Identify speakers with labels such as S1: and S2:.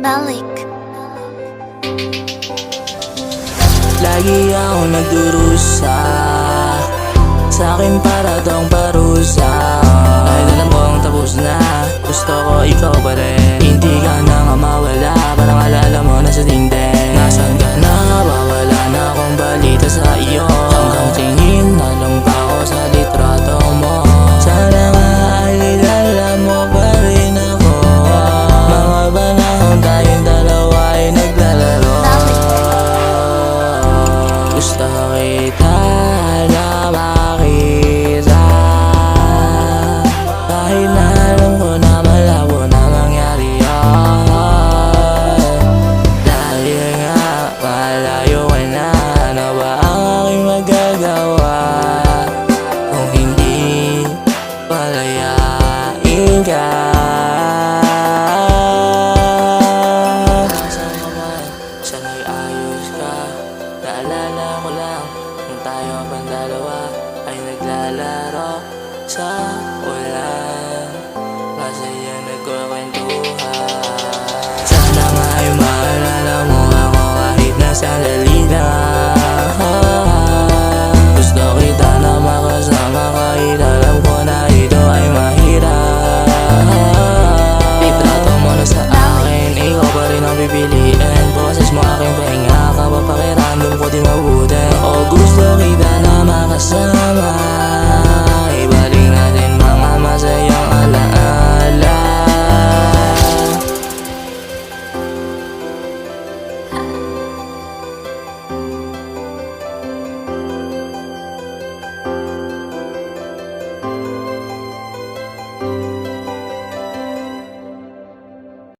S1: Balik.
S2: Lagi ako nagdurusa, sa'kin para tong parusa. Dahil alam kong tapos na, gusto ko ikaw pa rin. Hindi ka na nga mawala, parang alala mo na sa dingding. Nasaan ka na? Wala na akong balita sa iyo. Hanggang tingin na lang pa ako sa litrato mo. Sana nga ay kilala mo pa rin ako. Mga panahon tayong dalawa ay naglalaro. Gusto kita na makita, kahit na alam ko na malabo na mangyari yan. Dahil nga malayo ka na, ano ba ang aking magagawa kung hindi palayain ka? Saan ka man, sana'y ayos ka. Naalala ko lang kung tayo pang dalawa ay naglalaro sa ulan, masaya nagkukwentuhan. Sana nga ay maalala mo ako kahit na sandali lang.